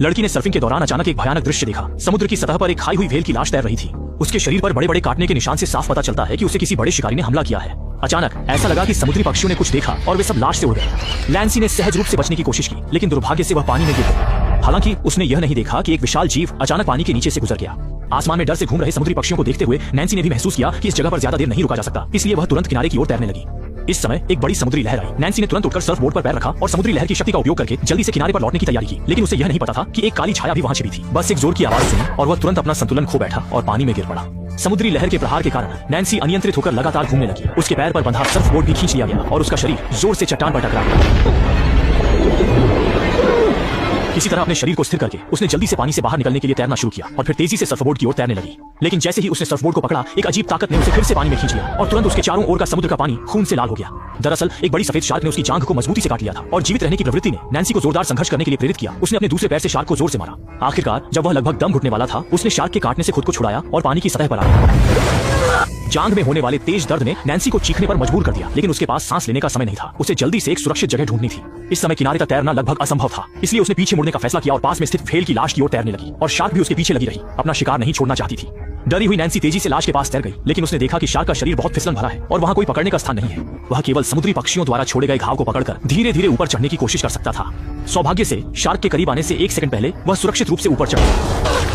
लड़की ने सर्फिंग के दौरान अचानक एक भयानक दृश्य देखा। समुद्र की सतह पर एक खाई हुई व्हेल की लाश तैर रही थी। उसके शरीर पर बड़े बड़े काटने के निशान से साफ पता चलता है कि उसे किसी बड़े शिकारी ने हमला किया है। अचानक ऐसा लगा कि समुद्री पक्षियों ने कुछ देखा और वे सब लाश से उड़ गए। नैन्सी ने सहज रूप से बचने की कोशिश की, लेकिन दुर्भाग्य से वह पानी में गिर गई। हालांकि उसने यह नहीं देखा कि एक विशाल जीव अचानक पानी के नीचे से गुजर गया। आसमान में डर से घूम रहे समुद्री पक्षियों को देखते हुए नैन्सी ने भी महसूस किया कि इस जगह पर ज्यादा देर नहीं रुका जा सकता, इसलिए वह तुरंत किनारे की ओर तैरने लगी। इस समय एक बड़ी समुद्री लहर आई। नैन्सी ने तुरंत उठकर सर्फ बोर्ड पर पैर रखा और समुद्री लहर की शक्ति का उपयोग करके जल्दी से किनारे पर लौटने की तैयारी की, लेकिन उसे यह नहीं पता था कि एक काली छाया भी वहां छिपी थी। बस एक जोर की आवाज सुनी और वह तुरंत अपना संतुलन खो बैठा और पानी में गिर पड़ा। समुद्री लहर के प्रहार के कारण नैन्सी अनियंत्रित होकर लगातार घूमने लगी। उसके पैर पर बंधा सर्फ बोर्ड भी खींच लिया गया और उसका शरीर जोर से चट्टान पर टकरा गया। किसी तरह अपने शरीर को स्थिर करके उसने जल्दी से पानी से बाहर निकलने के लिए तैरना शुरू किया और फिर तेजी से सर्फबोर्ड की ओर तैरने लगी। लेकिन जैसे ही उसने सर्फबोर्ड को पकड़ा, एक अजीब ताकत ने उसे फिर से पानी में खींच लिया और तुरंत उसके चारों ओर का समुद्र का पानी खून से लाल हो गया। दरअसल एक बड़ी सफेद शार्क ने उसकी जांघ को मजबूती से काट लिया था और जीवित रहने की प्रवृत्ति ने नैन्सी को जोरदार संघर्ष करने के लिए प्रेरित किया। उसने अपने दूसरे पैर से शार्क को जोर से मारा। आखिरकार जब वह लगभग दम घुटने वाला था, उसने शार्क के काटने से खुद को छुड़ाया और पानी की सतह पर आ गया। जांघ में होने वाले तेज दर्द ने नैन्सी को चीखने पर मजबूर कर दिया, लेकिन उसके पास सांस लेने का समय नहीं था। उसे जल्दी से एक सुरक्षित जगह ढूंढनी थी। इस समय किनारे तक तैरना लगभग असंभव था, इसलिए उसने पीछे मुड़ने का फैसला किया और पास में स्थित व्हेल की लाश की ओर तैरने लगी और शार्क भी उसके पीछे लगी रही। अपना शिकार नहीं छोड़ना चाहती थी। डरी हुई नैन्सी तेजी से लाश के पास तैर गई, लेकिन उसने देखा कि शार्क का शरीर बहुत फिसलन भरा है और वहां कोई पकड़ने का स्थान नहीं है। वह केवल समुद्री पक्षियों द्वारा छोड़े गए घाव को पकड़कर धीरे धीरे ऊपर चढ़ने की कोशिश कर सकता था। सौभाग्य से शार्क के करीब आने से 1 सेकंड पहले वह सुरक्षित रूप से ऊपर चढ़ गया।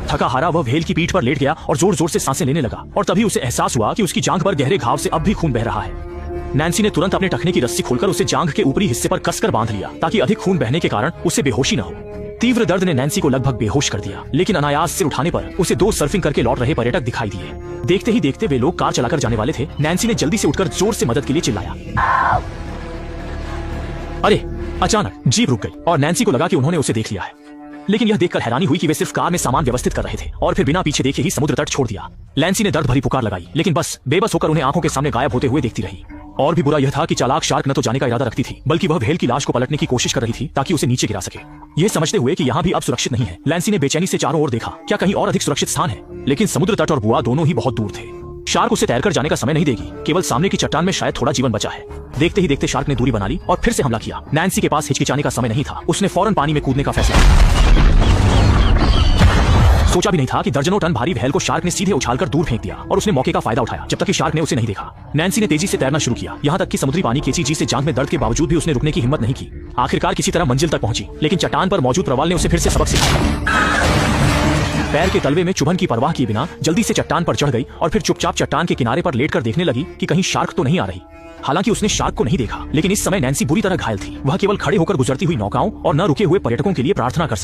थका हारा वह व्हेल की पीठ पर लेट गया और जोर जोर से सांसें लेने लगा और तभी उसे एहसास हुआ कि उसकी जांघ पर गहरे घाव से अब भी खून बह रहा है। नैन्सी ने तुरंत अपने टखने की रस्सी खोलकर उसे जांघ के ऊपरी हिस्से पर कसकर बांध लिया ताकि अधिक खून बहने के कारण उसे बेहोशी न हो। तीव्र दर्द ने नैन्सी को लगभग बेहोश कर दिया, लेकिन अनायास सिर उठाने पर उसे 2 सर्फिंग करके लौट रहे पर्यटक दिखाई दिए। देखते ही देखते वे लोग कार चलाकर जाने वाले थे। नैन्सी ने जल्दी से उठकर जोर से मदद के लिए चिल्लाया। अरे अचानक जीप रुक गई और नैन्सी को लगा कि उन्होंने उसे देख लिया है, लेकिन यह देखकर हैरानी हुई कि वे सिर्फ कार में सामान व्यवस्थित कर रहे थे और फिर बिना पीछे देखे ही समुद्र तट छोड़ दिया। नैन्सी ने दर्द भरी पुकार लगाई, लेकिन बस बेबस होकर उन्हें आंखों के सामने गायब होते हुए देखती रही। और भी बुरा यह था कि चालाक शार्क न तो जाने का इरादा रखती थी, बल्कि वह व्हेल की लाश को पलटने की कोशिश कर रही थी ताकि उसे नीचे गिरा सके। यह समझते हुए कि यहाँ भी अब सुरक्षित नहीं है, नैन्सी ने बेचैनी से चारों ओर देखा, क्या कहीं और अधिक सुरक्षित स्थान है। लेकिन समुद्र तट और बुआ दोनों ही बहुत दूर थे। शार्क उसे तैरकर जाने का समय नहीं देगी, केवल सामने की चट्टान में शायद थोड़ा जीवन बचा है। देखते ही देखते शार्क ने दूरी बना ली और फिर से हमला किया। नैन्सी के पास हिचकिचाने का समय नहीं था। उसने फौरन पानी में कूदने का फैसला किया। सोचा भी नहीं था कि दर्जनों टन भारी व्हेल को शार्क ने सीधे उछालकर दूर फेंक दिया और उसने मौके का फायदा उठाया जब तक कि शार्क ने उसे नहीं देखा। नैन्सी ने तेजी से तैरना शुरू किया, यहाँ तक कि समुद्री पानी के जी से जांघ में दर्द के बावजूद भी उसने रुकने की हिम्मत नहीं की। आखिरकार किसी तरह मंजिल तक पहुंची, लेकिन चट्टान पर मौजूद प्रवाल ने उसे फिर से सबक सिखाया। पैर के तलवे में चुभन की परवाह किए बिना जल्दी से चट्टान पर चढ़ गई और फिर चुपचाप चट्टान के किनारे पर लेटकर देखने लगी कि कहीं शार्क तो नहीं आ रही। हालांकि उसने शार्क को नहीं देखा, लेकिन इस समय नैन्सी बुरी तरह घायल थी। वह केवल खड़े होकर गुजरती हुई नौकाओं और न रुके हुए पर्यटकों के लिए प्रार्थना कर